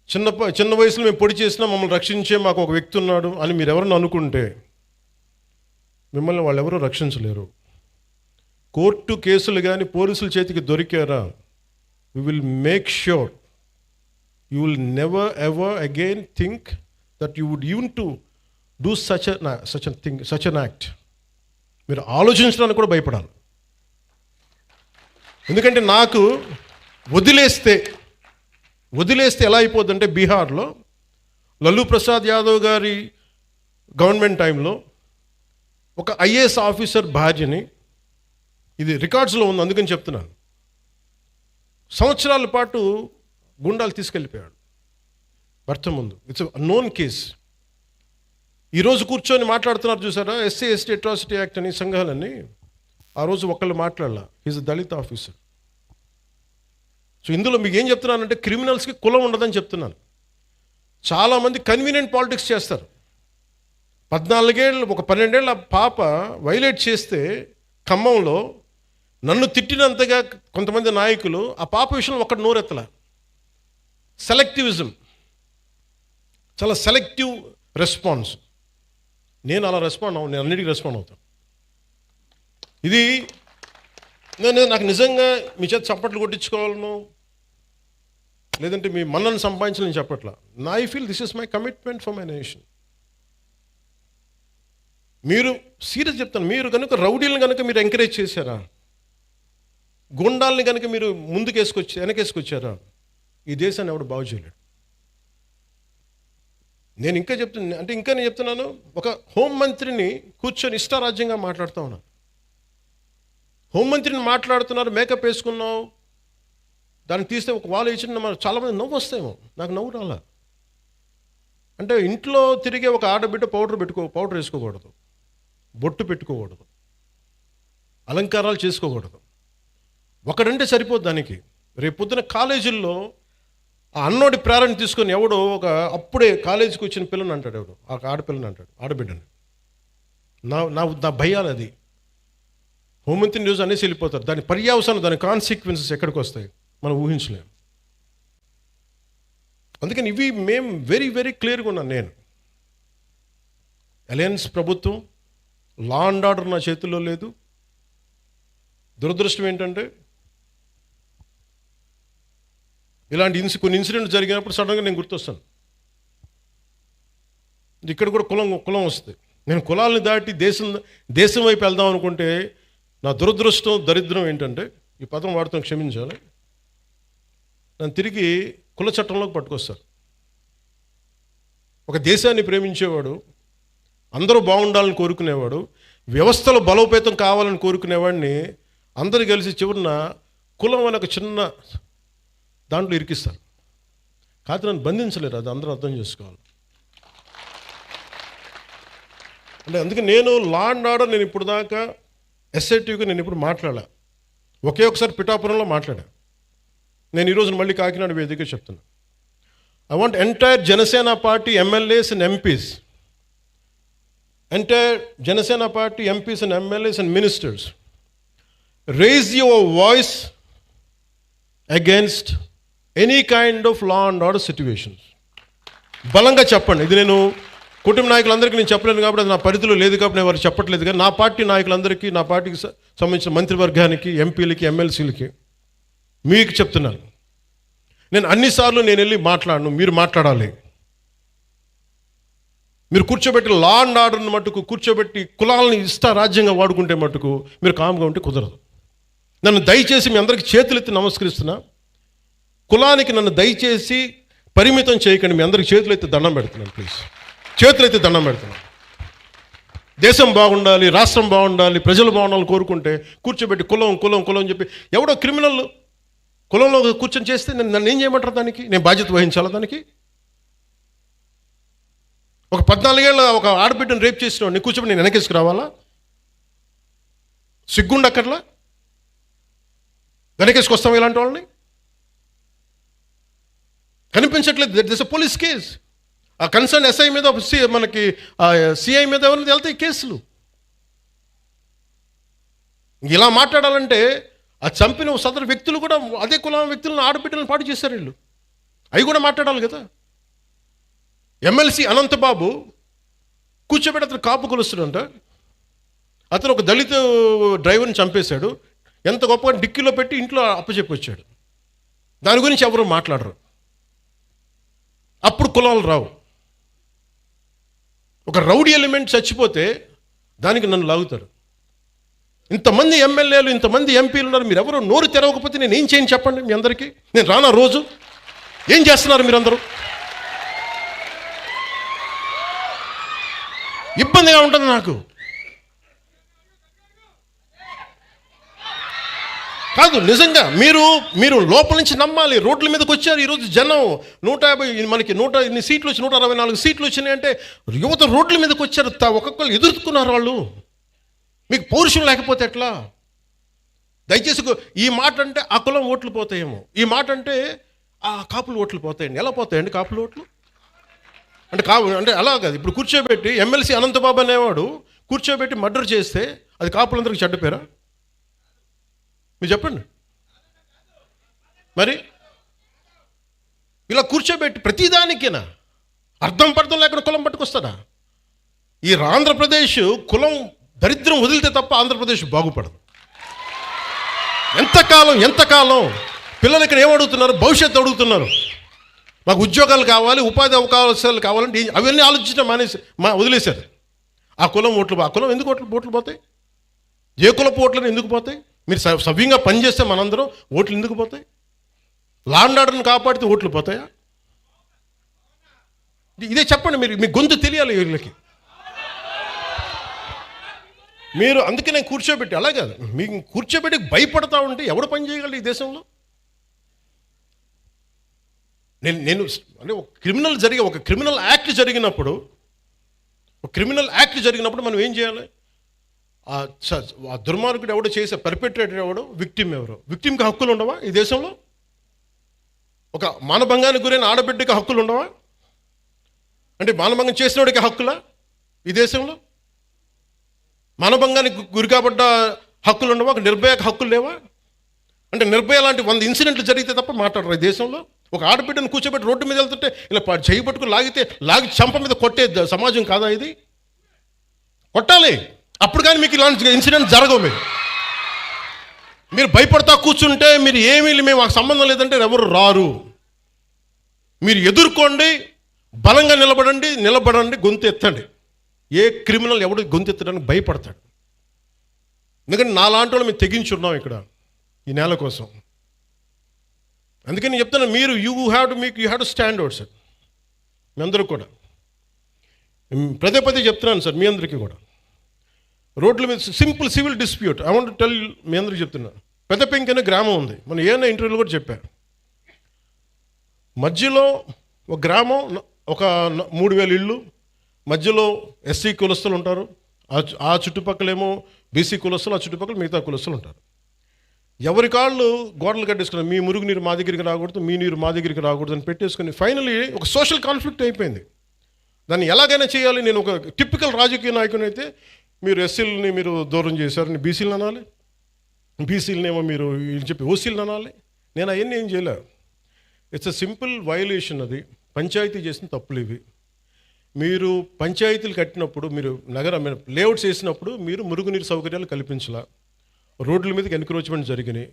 చిన్న వయసులో మేము పొడి చేసినా మమ్మల్ని రక్షించే మాకు ఒక వ్యక్తి ఉన్నాడు అని మీరు ఎవరైనా అనుకుంటే మిమ్మల్ని వాళ్ళు ఎవరూ రక్షించలేరు. కోర్టు కేసులు కానీ పోలీసుల చేతికి దొరికారా, we will make sure you will never ever again think that you would even to do such an act. మీరు ఆలోచించడానికి కూడా భయపడాలి. ఎందుకంటే నాకు వదిలేస్తే ఎలా అయిపోద్దంటే, బీహార్లో లల్లూ ప్రసాద్ యాదవ్ గారి గవర్నమెంట్ టైంలో ఒక ఐఏఎస్ ఆఫీసర్ భార్యని, ఇది రికార్డ్స్లో ఉంది అందుకని చెప్తున్నాను, సంవత్సరాల పాటు గుండాలు తీసుకెళ్ళిపోయాడు భర్త ముందు. It's known case. ఈరోజు కూర్చొని మాట్లాడుతున్నారు చూసారా, ఎస్సీ ఎస్టీ అట్రాసిటీ యాక్ట్ అని సంఘాలన్నీ, ఆ రోజు ఒకళ్ళు మాట్లాడాల. Is Dalit officer. సో ఇందులో మీకు ఏం చెప్తున్నానంటే, క్రిమినల్స్కి కులం ఉండదని చెప్తున్నాను. చాలామంది కన్వీనియంట్ పాలిటిక్స్ చేస్తారు. 12 ఏళ్ళ పాప వైలేట్ చేస్తే ఖమ్మంలో నన్ను తిట్టినంతగా కొంతమంది నాయకులు ఆ పాప విషయంలో ఒక్కటి నోరెత్తల. సెలెక్టివిజం, చాలా సెలెక్టివ్ రెస్పాన్స్. నేను అలా నేను అన్నిటికీ రెస్పాండ్ అవుతాను. ఇది నాకు నిజంగా మీ చేత చప్పట్లు కొట్టించుకోవాలను, లేదంటే మీ మన్నను సంపాదించాలని చెప్పట్లా. I feel this is my commitment for my nation. మీరు సీరియస్ చెప్తాను, మీరు కనుక రౌడీలను కనుక మీరు ఎంకరేజ్ చేశారా, గుండాలని కనుక మీరు వెనకేసుకొచ్చారా, ఈ దేశాన్ని ఎవడు బాగు చేయలేడు. నేను చెప్తున్నాను, ఒక హోంమంత్రిని కూర్చొని ఇష్టారాజ్యంగా మాట్లాడుతూ ఉన్నాను. హోంమంత్రిని మాట్లాడుతున్నారు, మేకప్ వేసుకున్నావు, దాన్ని తీస్తే ఒక వాళ్ళు ఇచ్చిన చాలామంది నవ్వు వస్తాయేమో, నాకు నవ్వు రాలా. అంటే ఇంట్లో తిరిగే ఒక ఆడబిడ్డ పౌడర్ వేసుకోకూడదు, బొట్టు పెట్టుకోకూడదు, అలంకారాలు చేసుకోకూడదు. ఒకడంటే సరిపోద్ది దానికి. రేపు పొద్దున కాలేజీల్లో ఆ అన్నోడి ప్రేరణ తీసుకొని ఎవడో అప్పుడే కాలేజీకి వచ్చిన పిల్లని అంటాడు, ఎవడు ఆ ఆడపిల్లని అంటాడు, ఆడబిడ్డని. నా భయాలు అది. హోంమంత్రి న్యూస్ అనేసి వెళ్ళిపోతారు. దాని పర్యావసానం, దాని కాన్సిక్వెన్సెస్ ఎక్కడికి వస్తాయి మనం ఊహించలేము. అందుకని మేము వెరీ వెరీ క్లియర్గా ఉన్నాను. నేను అలయన్స్ ప్రభుత్వం, లా అండ్ ఆర్డర్ నా చేతుల్లో లేదు. దురదృష్టం ఏంటంటే, ఇలాంటి కొన్ని ఇన్సిడెంట్ జరిగినప్పుడు సడన్గా నేను గుర్తొస్తాను. ఇక్కడ కూడా కులం వస్తుంది. నేను కులాలను దాటి దేశం వైపు వెళ్దాం అనుకుంటే, నా దురదృష్టం దరిద్రం ఏంటంటే, ఈ పదం వాడుతాం, క్షమించాలి, నన్ను తిరిగి కుల చట్టంలోకి పట్టుకొస్తారు. ఒక దేశాన్ని ప్రేమించేవాడు, అందరూ బాగుండాలని కోరుకునేవాడు, వ్యవస్థలో బలోపేతం కావాలని కోరుకునేవాడిని అందరూ కలిసి చివరిన కులం అనే ఒక చిన్న దాంట్లో ఇరికిస్తారు. కాదు, నన్ను బంధించలేరు. అది అందరూ అర్థం చేసుకోవాలి. అంటే అందుకే నేను లా అండ్ ఆర్డర్, నేను ఇప్పుడు దాకా ఎస్ఐటీగా నేను ఇప్పుడు మాట్లాడా. ఒకసారి పిఠాపురంలో మాట్లాడా. నేను ఈరోజు మళ్ళీ కాకినాడ వేదికగా చెప్తున్నా. I want entire Janasena party MLAs and MPs, entire Janasena party MPs and MLAs and ministers, raise your voice against any kind of law and order situations. బలంగా చెప్పండి. ఇది నేను కుటుంబ నాయకులందరికీ నేను చెప్పలేను కాబట్టి అది నా పరిధిలో లేదు కాబట్టి నేను వారు చెప్పట్లేదు. కానీ నా పార్టీ నాయకులందరికీ, నా పార్టీకి సంబంధించిన మంత్రివర్గానికి, ఎంపీలకి, ఎమ్మెల్సీలకి మీకు చెప్తున్నాను, నేను అన్నిసార్లు నేను వెళ్ళి మాట్లాడను, మీరు మాట్లాడాలి. మీరు కూర్చోబెట్టి లా అండ్ ఆర్డర్ని మట్టుకు కూర్చోబెట్టి కులాలని రాజ్యంగా వాడుకుంటే మట్టుకు మీరు కామ్గా ఉంటే కుదరదు. నన్ను దయచేసి మీ అందరికీ చేతులెత్తి నమస్కరిస్తున్నా. కులానికి నన్ను దయచేసి పరిమితం చేయకండి. మీ అందరికి చేతులెత్తి దండం పెడుతున్నాను. ప్లీజ్ చేతులెత్తి దండం పెడుతున్నాను. దేశం బాగుండాలి, రాష్ట్రం బాగుండాలి, ప్రజలు బాగుండాలని కోరుకుంటే కూర్చోబెట్టి కులం కులం కులం అని చెప్పి ఎవడో క్రిమినల్ కులంలో కూర్చొని చేస్తే నన్ను ఏం చేయమంటారు? దానికి నేను బాధ్యత వహించాలా? దానికి ఒక 14 ఏళ్ళ ఒక ఆడబిడ్డను రేప్ చేసిన వాడిని కూర్చోబెట్టి నేను వెనకేసుకు రావాలా? సిగ్గుండక్కర్లా? వెనకేసుకొస్తాం ఇలాంటి వాళ్ళని? కనిపించట్లేదు. This a police case. ఆ కన్సర్న్ ఎస్ఐ మీద, మనకి సిఐ మీద ఎవరిని వెళ్తాయి కేసులు. ఇలా మాట్లాడాలంటే ఆ చంపిన సదరు వ్యక్తులు కూడా అదే కులం వ్యక్తులను, ఆడబిడ్డలను పాటు చేశారు వీళ్ళు. అవి కూడా మాట్లాడాలి కదా. ఎమ్మెల్సీ అనంతబాబు కూర్చోబెట్టి అతను కాపు కొలుస్తాడంట. అతను ఒక దళిత డ్రైవర్ని చంపేశాడు. ఎంత గొప్పగా డిక్కీలో పెట్టి ఇంట్లో అప్పచెప్పొచ్చాడు. దాని గురించి ఎవరు మాట్లాడరు. అప్పుడు కులాలు రావు. ఒక రౌడీ ఎలిమెంట్ చచ్చిపోతే దానికి నన్ను లాగుతారు. ఇంతమంది ఎమ్మెల్యేలు, ఇంతమంది ఎంపీలు ఉన్నారు, మీరు ఎవరు నోరు తెరవకపోతే నేను ఏం చేయను చెప్పండి? మీ అందరికీ నేను రానా రోజు? ఏం చేస్తున్నారు మీరందరూ? ఇబ్బందిగా ఉంటుంది నాకు. కాదు, నిజంగా మీరు లోపల నుంచి నమ్మాలి. రోడ్ల మీదకి వచ్చారు ఈరోజు జనం. 150, మనకి 100 సీట్లు వచ్చి 164 సీట్లు వచ్చినాయి అంటే యువత రోడ్ల మీదకి వచ్చారు. ఒక్కొక్కరు ఎదుర్కొన్నారు వాళ్ళు. మీకు పౌరుషం లేకపోతే ఎట్లా? దయచేసి ఈ మాట అంటే ఆ కులం ఓట్లు పోతాయేమో, ఈ మాట అంటే ఆ కాపులు ఓట్లు పోతాయండి. ఎలా పోతాయండి కాపులు ఓట్లు? అంటే అలా కాదు. ఇప్పుడు కూర్చోబెట్టి ఎమ్మెల్సీ అనంతబాబు అనేవాడు కూర్చోబెట్టి మర్డర్ చేస్తే అది కాపులందరికీ చెడ్డ పేరా? మీరు చెప్పండి. మరి ఇలా కూర్చోబెట్టి ప్రతిదానికేనా అర్థం పర్థం లేకుండా కులం పట్టుకొస్తాడా? ఈ ఆంధ్రప్రదేశ్ కులం దరిద్రం వదిలితే తప్ప ఆంధ్రప్రదేశ్ బాగుపడదు. ఎంతకాలం పిల్లలు ఇక్కడ ఏమడుగుతున్నారు? భవిష్యత్తు అడుగుతున్నారు. మాకు ఉద్యోగాలు కావాలి, ఉపాధి అవకాశాలు కావాలంటే అవన్నీ ఆలోచించడం వదిలేశారు. ఆ కులం ఎందుకు ఓట్లు పోతాయి? ఏ కులపు ఓట్లను ఎందుకు పోతాయి? మీరు సవ్యంగా పనిచేస్తే మనందరం ఓట్లు ఎందుకు పోతాయి? లా అండ్ ఆర్డర్ని కాపాడితే ఓట్లు పోతాయా? ఇదే చెప్పండి. మీ గొంతు తెలియాలి వీళ్ళకి. మీరు అందుకే నేను కూర్చోబెట్టి, అలా కాదు, మీకు కూర్చోబెట్టి భయపడతా ఉంటే ఎవడు పని చేయగలడు ఈ దేశంలో? నేను అంటే ఒక క్రిమినల్ యాక్ట్ జరిగినప్పుడు మనం ఏం చేయాలి? ఆ దుర్మార్గుడు ఎవడో చేసే పర్పెట్రేటర్ ఎవడో, విక్టిమ్ ఎవరో. విక్టిమ్కి హక్కులు ఉండవా ఈ దేశంలో? ఒక మానభంగానికి గురైన ఆడబిడ్డకి హక్కులు ఉండవా? అంటే మానభంగం చేసినోడికి హక్కులా ఈ దేశంలో? మానభంగానికి గురి కాబడ్డ హక్కులు ఉండవా? ఒక నిర్భయకు హక్కులు లేవా? అంటే నిర్భయ లాంటి 100 ఇన్సిడెంట్లు జరిగితే తప్ప మాట్లాడరు ఈ దేశంలో. ఒక ఆడబిడ్డను కూర్చోబెట్టి రోడ్డు మీద వెళ్తుంటే ఇలా చేయి పట్టుకుని లాగి చంప మీద కొట్టే సమాజం కాదా ఇది? కొట్టాలి. అప్పుడు కానీ మీకు ఇలాంటి ఇన్సిడెంట్ జరగవు. మీరు భయపడతా కూర్చుంటే మేము మాకు సంబంధం లేదంటే ఎవరు రారు. మీరు ఎదుర్కోండి, బలంగా నిలబడండి, గొంతు ఎత్తండి. ఏ క్రిమినల్ ఎవడు గొంతు ఎత్తడానికి భయపడతాడు? ఎందుకంటే నాలాంటి వాళ్ళు మేము తెగించున్నాం ఇక్కడ ఈ నేల కోసం. అందుకని నేను చెప్తాను, మీరు you have to stand out sir. మీ అందరూ కూడా పదే చెప్తున్నాను సార్, మీ అందరికీ కూడా. రోడ్ల మీద simple civil dispute I want tell, మీ అందరికీ చెప్తున్నాను. పెద్దపెంకి అనే గ్రామం ఉంది, మనం ఏమైనా ఇంటర్వ్యూలో కూడా చెప్పారు. మధ్యలో ఒక గ్రామం, ఒక 3000 ఇళ్ళు, మధ్యలో ఎస్సీ కులస్తులు ఉంటారు, ఆ చుట్టుపక్కలేమో బీసీ కులస్తులు, ఆ చుట్టుపక్కల మిగతా కులస్తులు ఉంటారు. ఎవరి కాళ్ళు గోడలు కట్టేసుకున్నారు. మీ మురుగు నీరు మా దగ్గరికి రాకూడదు, మీ నీరు మా దగ్గరికి రాకూడదు అని పెట్టేసుకుని ఫైనలీ ఒక సోషల్ కాన్ఫ్లిక్ట్ అయిపోయింది. దాన్ని ఎలాగైనా చేయాలి. నేను ఒక టిపికల్ రాజకీయ నాయకుని అయితే మీరు ఎస్సీలని మీరు దూరం చేశారని బీసీలు అనాలి, బీసీలనేమో మీరు వీళ్ళు చెప్పి ఓసీలు అనాలి. నేను అవన్నీ ఏం చేయలే. It's a simple violation. అది పంచాయతీ చేసిన తప్పులు ఇవి. మీరు పంచాయతీలు కట్టినప్పుడు, మీరు లేఅవుట్స్ వేసినప్పుడు మీరు మురుగునీరు సౌకర్యాలు కల్పించాల. రోడ్ల మీదకి ఎన్క్రోచ్మెంట్ జరిగినాయి.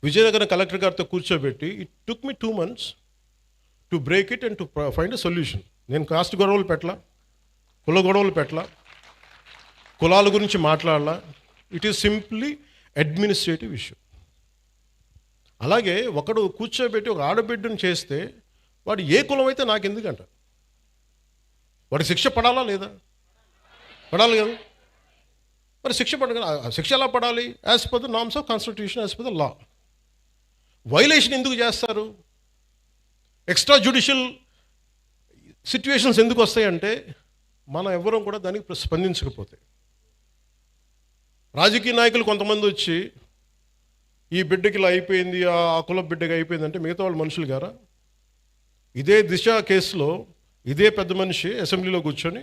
విజయనగరం కలెక్టర్ గారితో కూర్చోబెట్టి it took me 2 months to break it and to find a solution. నేను కాస్ట్ గొడవలు పెట్టలా, కుల గొడవలు పెట్టలా, కులాల గురించి మాట్లాడాలా. It is simply administrative issue. అలాగే ఒకడు కూర్చోబెట్టి ఒక ఆడబిడ్డను చేస్తే వాడు ఏ కులం అయితే నాకెందుకంట? వాడికి శిక్ష పడాలా లేదా? పడాలి కదా. మరి శిక్ష శిక్ష ఎలా పడాలి? As per the norms of constitution, as per the law. Violation ఎందుకు చేస్తారు? ఎక్స్ట్రా జ్యుడిషియల్ సిచ్యువేషన్స్ ఎందుకు వస్తాయంటే మనం ఎవరం కూడా దానికి స్పందించకపోతే. రాజకీయ నాయకులు కొంతమంది వచ్చి ఈ బిడ్డకి ఇలా అయిపోయింది, ఆ కుల బిడ్డకి అయిపోయింది అంటే మిగతా వాళ్ళు మనుషులు గారా? ఇదే దిశ కేసులో ఇదే పెద్ద మనిషి అసెంబ్లీలో కూర్చొని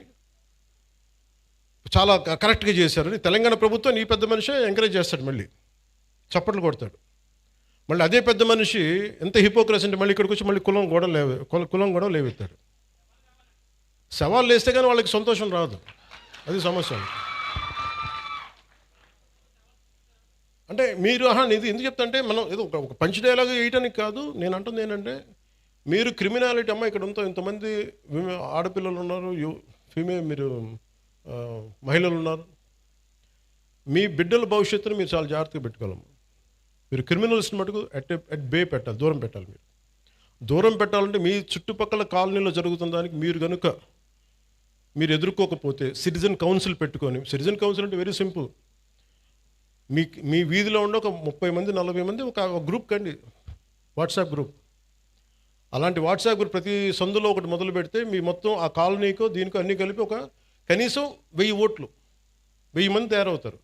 చాలా కరెక్ట్గా చేశారని తెలంగాణ ప్రభుత్వం ఈ పెద్ద మనిషి ఎంకరేజ్ చేస్తాడు, మళ్ళీ చప్పట్లు కొడతాడు. మళ్ళీ అదే పెద్ద మనిషి ఎంత హిపోక్రసీ అంటే మళ్ళీ ఇక్కడికి వచ్చి మళ్ళీ కులం గొడవ లేవెత్తాడు. సవాళ్ళు వేస్తే కానీ వాళ్ళకి సంతోషం రాదు. అది సమస్య. అంటే మీరు ఇది ఎందుకు చెప్తా అంటే, మనం ఏదో ఒక పంచ్ డైలాగ్ వేయటానికి కాదు. నేను అంటుంది ఏంటంటే, మీరు క్రిమినాలిటీ అమ్మ ఇక్కడ ఇంతమంది ఆడపిల్లలు ఉన్నారు, మీరు మహిళలు ఉన్నారు. మీ బిడ్డల భవిష్యత్తును మీరు చాలా జాగ్రత్తగా పెట్టుకోవాలమ్మా. మీరు క్రిమినల్స్ని మటుకు అట్ బే పెట్టాలి, దూరం పెట్టాలి. మీరు దూరం పెట్టాలంటే మీ చుట్టుపక్కల కాలనీలో జరుగుతున్న దానికి మీరు ఎదుర్కోకపోతే సిటిజన్ కౌన్సిల్ పెట్టుకొని, సిటిజన్ కౌన్సిల్ అంటే వెరీ సింపుల్. మీ వీధిలో ఉండే ఒక 30 మంది 40 మంది ఒక గ్రూప్ కండి, వాట్సాప్ గ్రూప్. అలాంటి వాట్సాప్ గ్రూప్ ప్రతి సందులో ఒకటి మొదలు పెడితే మీ మొత్తం ఆ కాలనీకో దీనికో అన్నీ కలిపి ఒక కనీసం 1000 ఓట్లు, 1000 మంది తయారవుతారు.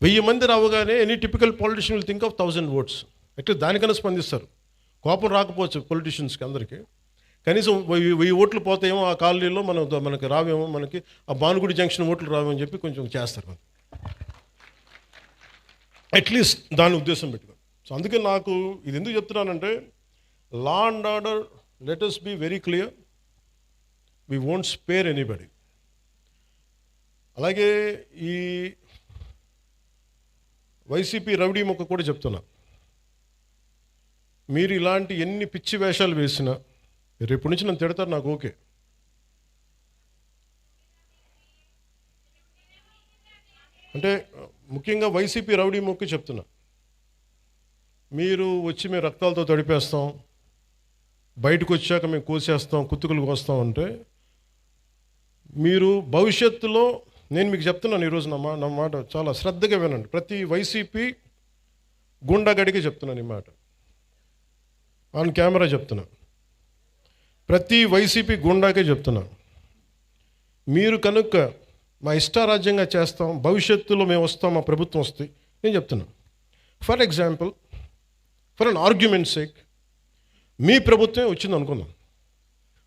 1000 మంది రావగానే any typical politician will think of 1000 votes. At least దానికన్నా స్పందిస్తారు. కోపం రాకపోవచ్చు పొలిటీషియన్స్కి అందరికీ. కనీసం 1000 ఓట్లు పోతాయేమో ఆ కాలనీలో, మనకి రావేమో, మనకి ఆ భానుగుడి జంక్షన్ ఓట్లు రావేమో అని చెప్పి కొంచెం చేస్తారు. అట్లీస్ట్ దాని ఉద్దేశం పెట్టుకోండి. సో అందుకే నాకు ఇది ఎందుకు చెప్తున్నానంటే, law and order, let us be very clear, we won't spare anybody. అలాగే ఈ వైసీపీ రౌడీ మొక్క కూడా చెప్తున్నా, మీరు ఇలాంటి ఎన్ని పిచ్చి వేషాలు వేసినా రేపు నుంచి నన్ను తిడతారు, నాకు ఓకే. అంటే ముఖ్యంగా వైసీపీ రౌడీ మొక్కి చెప్తున్నా, మీరు వచ్చి మేము రక్తాలతో తడిపేస్తాం, బయటకు వచ్చాక మేము కోసేస్తాం, కుత్తుకులు కోస్తాం అంటే, మీరు భవిష్యత్తులో, నేను మీకు చెప్తున్నాను ఈరోజు నా మాట చాలా శ్రద్ధగా వినండి. ప్రతి వైసీపీ గుండాగడికి చెప్తున్నాను ఈ మాట, ఆన్ కెమెరా చెప్తున్నా. ప్రతి వైసీపీ గుండాకే చెప్తున్నా, మీరు కనుక మా ఇష్టారాజ్యంగా చేస్తాం, భవిష్యత్తులో మేము వస్తాం, మా ప్రభుత్వం వస్తాయి, నేను చెప్తున్నా. For example, for an argument sake, మీ ప్రభుత్వమే వచ్చింది అనుకుందాం,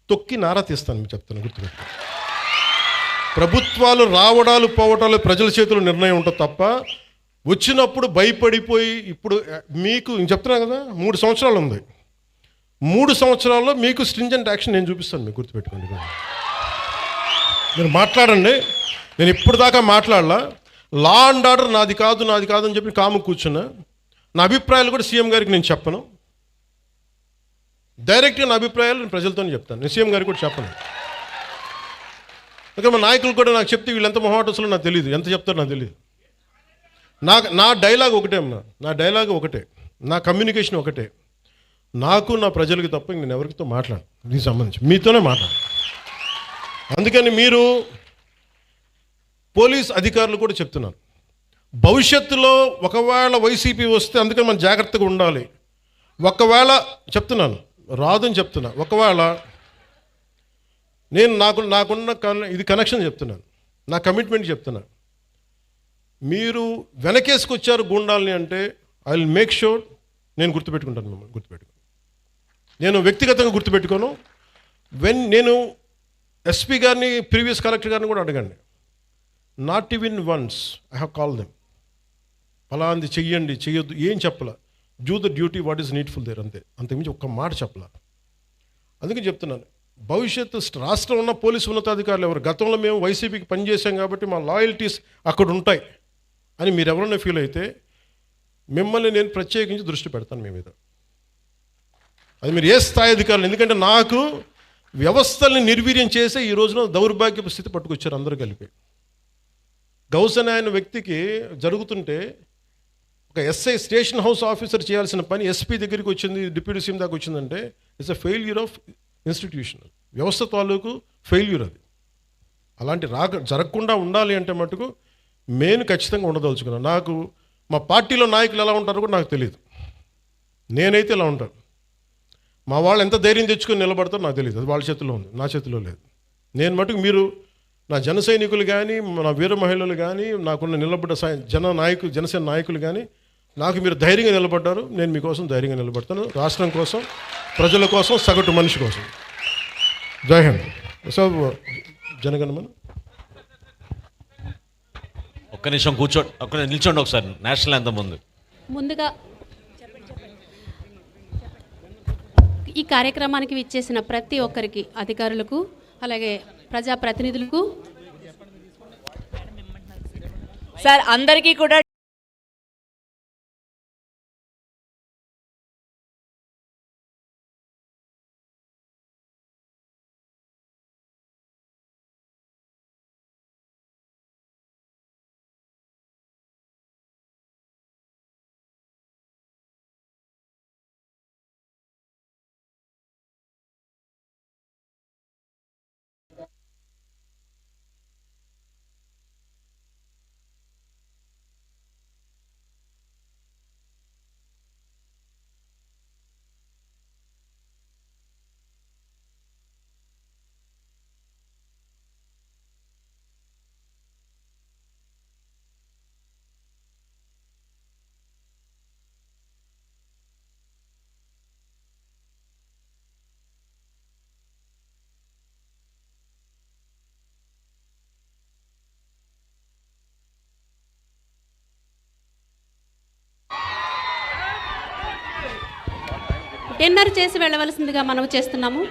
తొక్కి నారా తీస్తాను మీకు చెప్తాను, గుర్తుపెట్టు. ప్రభుత్వాలు రావడాలు పోవటాలు ప్రజల చేతుల్లో నిర్ణయం ఉంటుంది తప్ప, వచ్చినప్పుడు భయపడిపోయి, ఇప్పుడు మీకు నేను చెప్తున్నాను కదా, 3 సంవత్సరాలు ఉంది, 3 సంవత్సరాల్లో మీకు స్ట్రింజెంట్ యాక్షన్ నేను చూపిస్తాను, మీకు గుర్తుపెట్టుకోండి. మీరు మాట్లాడండి, నేను ఇప్పుడు దాకా మాట్లాడలా. లా అండ్ ఆర్డర్ నాది కాదు అని చెప్పి కాము కూర్చున్నా. నా అభిప్రాయాలు కూడా సీఎం గారికి నేను చెప్పను, డైరెక్ట్గా నా అభిప్రాయాలు నేను ప్రజలతోనే చెప్తాను, నేను సీఎం గారికి కూడా చెప్పను. ఓకే, మా నాయకులు కూడా నాకు చెప్తే వీళ్ళు ఎంత మొహాటస్లో నాకు తెలియదు, ఎంత చెప్తారో నాకు తెలియదు. నా డైలాగ్ ఒకటే అమ్మా, నా డైలాగ్ ఒకటే, నా కమ్యూనికేషన్ ఒకటే. నాకు నా ప్రజలకి తప్ప నేను ఎవరితో మాట్లాడు, దీనికి సంబంధించి మీతోనే మాట్లాడు. అందుకని మీరు పోలీస్ అధికారులు కూడా చెప్తున్నారు, భవిష్యత్తులో ఒకవేళ వైసీపీ వస్తే, అందుకని మనం జాగ్రత్తగా ఉండాలి. ఒకవేళ చెప్తున్నాను, రాదని చెప్తున్నా, ఒకవేళ నేను నాకున్న ఇది కనెక్షన్ చెప్తున్నాను, నా కమిట్మెంట్ చెప్తున్నా. మీరు వెనకేసుకొచ్చారు గూండాల్ని అంటే ఐ విల్ మేక్ షూర్ నేను గుర్తుపెట్టుకుంటాను, మిమ్మల్ని గుర్తుపెట్టుకుని. నేను వ్యక్తిగతంగా గుర్తుపెట్టుకోను. నేను ఎస్పీ గారిని, ప్రీవియస్ కలెక్టర్ గారిని కూడా అడగండి, not even once I have call them. ఫలాంది చెయ్యండి చెయ్యొద్దు ఏం చెప్పలా. Do the duty what is needful there, అంతే. అంతకుమించి ఒక్క మాట చెప్పలా. అందుకే చెప్తున్నాను, భవిష్యత్తు రాష్ట్రం ఉన్న పోలీసు ఉన్నతాధికారులు ఎవరు, గతంలో మేము వైసీపీకి పనిచేసాం కాబట్టి మా లాయల్టీస్ అక్కడ ఉంటాయి అని మీరు ఎవరైనా ఫీల్ అయితే మిమ్మల్ని నేను ప్రత్యేకించి దృష్టి పెడతాను మీ మీద. అది మీరు ఏ స్థాయి అధికారులు, ఎందుకంటే నాకు వ్యవస్థల్ని నిర్వీర్యం చేసే ఈ రోజున దౌర్భాగ్యపు స్థితి పట్టుకొచ్చారు అందరూ కలిపి. గౌసన్ ఆయన వ్యక్తికి జరుగుతుంటే ఒక ఎస్ఐ స్టేషన్ హౌస్ ఆఫీసర్ చేయాల్సిన పని ఎస్పీ దగ్గరికి వచ్చింది, డిప్యూటీ సీఎం దాకా వచ్చిందంటే it's a failure of institution. వ్యవస్థ తాలూకు ఫెయిల్యూర్ అది. అలాంటి జరగకుండా ఉండాలి అంటే మటుకు నేను ఖచ్చితంగా ఉండదలుచుకున్నాను. నాకు మా పార్టీలో నాయకులు ఎలా ఉంటారో కూడా నాకు తెలియదు. నేనైతే ఇలా ఉంటాను. మా వాళ్ళు ఎంత ధైర్యం తెచ్చుకొని నిలబడతారో నాకు తెలియదు. అది వాళ్ళ చేతిలో ఉంది, నా చేతిలో లేదు. నేను మటుకు మీరు నా జన సైనికులు కానీ, నా వీర మహిళలు కానీ, నాకున్న నిలబడ్డ జనసేన నాయకులు కానీ నాకు మీరు ధైర్యంగా నిలబడ్డారు. నేను మీకోసం ధైర్యంగా నిలబడతాను, రాష్ట్రం కోసం, ప్రజల కోసం, సగటు మనిషి కోసం. జై హింద్. సో జనగణమన. ఒక్క నిమిషం నిల్చోండి ఒకసారి. నేషనల్ యాంథమ్ ముందుగా ఈ కార్యక్రమానికి విచ్చేసిన ప్రతి ఒక్కరికి, అధికారులకు, అలాగే ప్రజాప్రతినిధులకు, సార్ అందరికీ కూడా డిన్నర్ చేసి వెళ్ళవలసిందిగా మనవి చేస్తున్నాము.